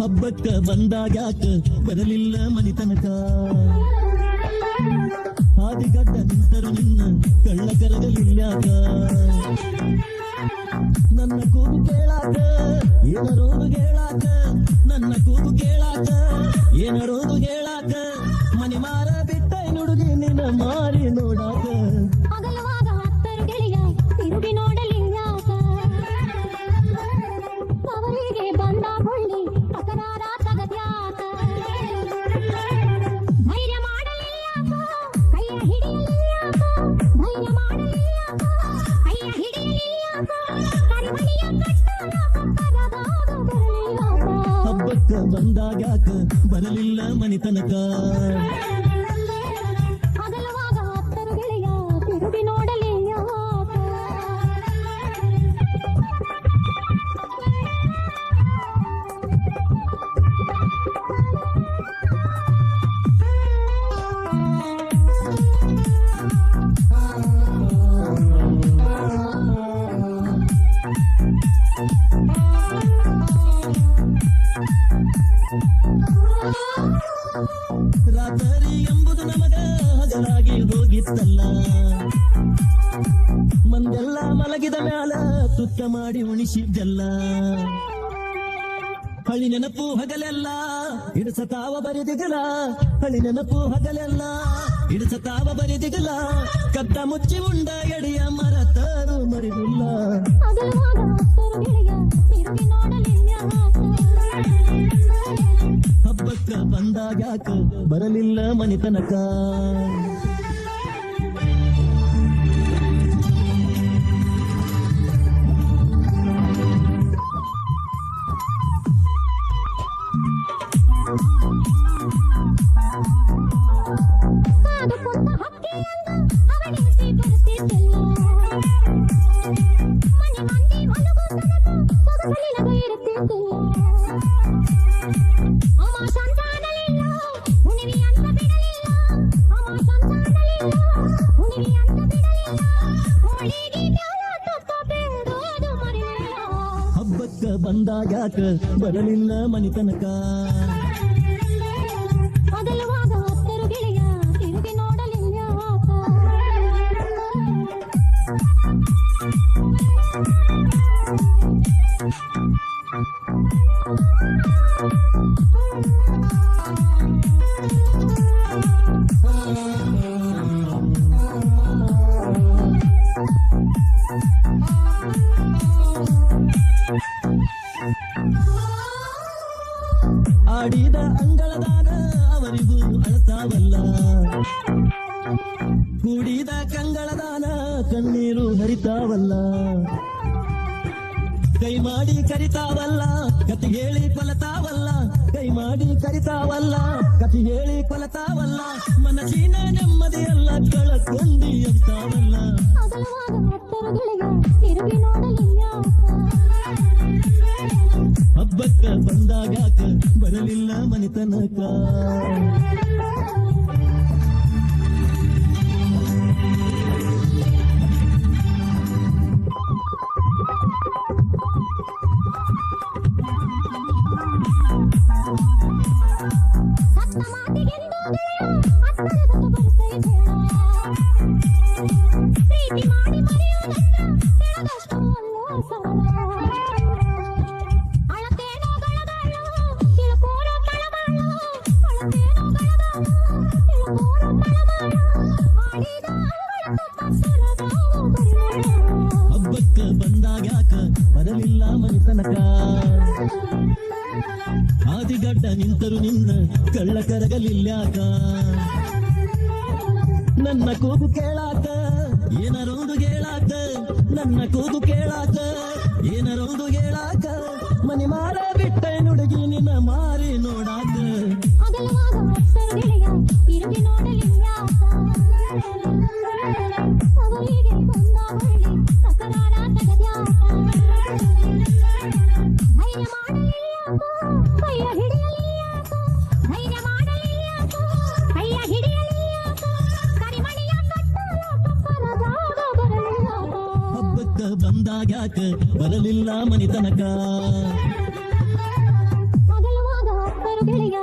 ಹಬ್ಬಕ್ಕ ಬಂದಾಗ್ಯಾಕ ಬರಲಿಲ್ಲ ಮನಿತನಕ ಹಾದಿಗಡ್ಡ ನಿಂತರು ನಿನ್ನ ಕಳ್ಳ ಕರಗಲಿಲ್ಲಾಕ ನನ್ನ ಕೂಗು ಕೇಳಾಕ ಏನರೋದು ಹೇಳಾಕ ನನ್ನ ಕೂಗು ಕೇಳಾಕ ಏನರೋದು ಹೇಳಾಕ ಮನಿ ಮಾರ ಬಿಟ್ಟ ನುಡುಗಿ ನಿನ್ನ ಮಾರಿ ನೋಡಾಕ ಅಗಲವಾಗ ಹತ್ತರು ಗೆಳೆಯ ತಿರುಗಿ ನೋಡಲಿಲ್ಲಾಕ ಅವರಿಗೆ ಬಂದ ಕೊಳ್ಳಿ ತಕರಾರ ತಗದ್ಯಾಕ ಧೈರ್ಯ ಮಾಡಲಿಲ್ಲಾಕ ಕೈಯ ಹಿಡಿಯಲಿಲ್ಲಾಕ ಧೈರ್ಯ ಮಾಡಲಿಲ್ಲಾಕ ಕೈಯ ಹಿಡಿಯಲಿಲ್ಲಾಕ ಕರಿಮಣಿಯ ಕಟ್ಟಲ ಕಕ್ಕರದಾಗ ಬರಲಿಲ್ಲಾಕ ಹಬ್ಬಕ್ಕ ಬಂದಾಗ್ಯಾಕ ಬರಲಿಲ್ಲ ಮನಿತನಕ ಅಗಲವಾಗ ಹತ್ತರು ಗೆಳೆಯ ತಿರುಗಿ ನೋಡಲಿಲ್ಲಾಕ ರಾತ್ರಿ ಎಂಬುದು ನಮಗ ಹಗಲಾಗಿ ಹೋಗಿತ್ತಲ್ಲ ಮಂದೆಲ್ಲ ಮಲಗಿದ ಮ್ಯಾಲ ತುತ್ತ ಮಾಡಿ ಉಣಿಸಿದ್ದೆಲ್ಲ ಹಳಿ ನೆನಪು ಹಗಲೆಲ್ಲ ಹಿಡಿಸತಾವ ಬರಿದಿಗಲ ಹಳಿ ನೆನಪು ಹಗಲೆಲ್ಲ ಹಿಡಿಸತಾವ ಬರಿದಿಗಲ ಕದ್ದ ಮುಚ್ಚಿ ಉಂಡ ಎಡೆಯ ಮರತರು ಮರಿದಿಲ್ಲ ಅಗಲವಾಗ ಹತ್ತರು ಗೆಳೆಯ ತಿರುಗಿ ನೋಡಲಿಲ್ಲಾಕ ಹಬ್ಬಕ್ಕ ಬಂದಾಗ್ಯಾಕ ಬರಲಿಲ್ಲ ಮನಿತನಕ ಕಾದು ಕೊಂದ ಹಕ್ಕಿಯಂಗ ಅವನಿಸಿ ಬರುತ್ತಿದ್ದಲ್ಲ ಮನೆ ಮಂದಿ ಮಲಗೋ ತನಕ ಸೊಗಸಲಿನಗ ಇರುತ್ತಿದ್ದಲ್ಲ ಅವ ಸಂತಾನಲಿಲ್ಲ ಹುಣಿವಿ ಅಂತ ಬಿಡಲಿಲ್ಲ ಅವ ಸಂತಾನಲಿಲ್ಲ ಹುಣಿವಿ ಅಂತ ಬಿಡಲಿಲ್ಲ ಹೋಳಿಗೆ ಮ್ಯಾಲ ತುತ್ತ ಬೇಡೋದು ಮರೆಯಲಿಲ್ಲ ಹಬ್ಬಕ್ಕ ಬಂದಾಗ್ಯಾಕ ಬರಲಿಲ್ಲ ಮನಿತನಕ ಅಗಲವಾಗ ಹತ್ತರು ಗೆಳೆಯ ತಿರುಗಿ ನೋಡಲಿಲ್ಲಾಕ ಆಡಿದ ಅಂಗಳದಾನ ಅವರಿಗೂ ಅಳತಾವಲ್ಲ ಕೂಡಿದ ಕಂಗಳದಾನ ಕಣ್ಣೀರು ಹರಿತಾವಲ್ಲ ಕೈ ಮಾಡಿ ಕರಿತಾವಲ್ಲ ಕತಿ ಹೇಳಿ ಕೊಲತಾವಲ್ಲ ಕೈ ಮಾಡಿ ಕರಿತಾವಲ್ಲ ಕತಿ ಹೇಳಿ ಕೊಲತಾವಲ್ಲ ಮನಸ್ಸಿನ ನೆಮ್ಮದಿಯೆಲ್ಲ ಕಳಕೊಂಡಿ ಅಂತಾವಲ್ಲ ಅಗಲವಾಗ ಹತ್ತರು ಗೆಳೆಯ ತಿರುಗಿ ನೋಡಲಿಲ್ಲಾಕ ಹಬ್ಬಕ್ಕ ಬಂದಾಗ್ಯಾಕ ಬರಲಿಲ್ಲ ಮನಿತನಕ ಸತ್ತ ಮಾತಿಗೆಂದು ಗೆಳೆಯ ಅತ್ತರದ ಬರ್ತೈತೆ ಪ್ರೀತಿ ಮಾಡಿ ಮರೆಯೋದನ್ನ ಹೇಳದಷ್ಟು ಅಲ್ಲ ಸರಳ ಅಳತೇನೋ ಗಳದಾಳು ತಿಳ್ಕೋರೋ ತಳಮಾಳು ಅಳತೇನೋ ಗಳದಾಳು ತಿಳ್ಕೋರೋ ತಳಮಾಳು ಆಡಿದ ಅವಳ ತುತ್ತ ಸರದಾವು ಬರಲಿಲ್ಲ ಹಬ್ಬಕ್ಕ ಬಂದಾಗ್ಯಾಕ ಬರಲಿಲ್ಲ ಮನಿತನಕ ಹಾದಿಗಡ್ಡ ನಿಂತರು ನಿನ್ನ ಕಳ್ಳ ಕರಗಲಿಲ್ಲಾಕ ನನ್ನ ಕೂಗು ಕೇಳಾಕ ಏನರೊಂದು ಹೇಳಾಕ ನನ್ನ ಕೂಗು ಕೇಳಾಕ ಏನರೊಂದು ಹೇಳಾಕ ಮನಿ ಮಾರ ಬಿಟ್ಟ ನುಡುಗಿ ನಿನ್ನ ಮಾರಿ ನೋಡಾಕ ಅಗಲವಾಗ ಹತ್ತರು ಗೆಳೆಯ ತಿರುಗಿ ನೋಡಲಿಲ್ಲಾಕ ಅವರಿಗೆ ಬಂದ ಬಳ್ಳಿ ತಕರಾರ ತಗದ್ಯಾಕ ಧೈರ್ಯ ಮಾಡಲಿಲ್ಲಾಕ ಕೈಯ ಹಿಡಿಯಲಿಲ್ಲಾಕ ಧೈರ್ಯ ಮಾಡಲಿಲ್ಲಾಕ ಕೈಯ ಹಿಡಿಯಲಿಲ್ಲಾಕ ಕರಿಮಣಿಯ ಕಟ್ಟಲ ಕಕ್ಕರದಾಗ ಬರಲಿಲ್ಲಾಕ ಹಬ್ಬಕ್ಕ ಬಂದಾಗ್ಯಾಕ ಬರಲಿಲ್ಲ ಮನಿತನಕ ಅಗಲವಾಗ ಗೆಳೆಯ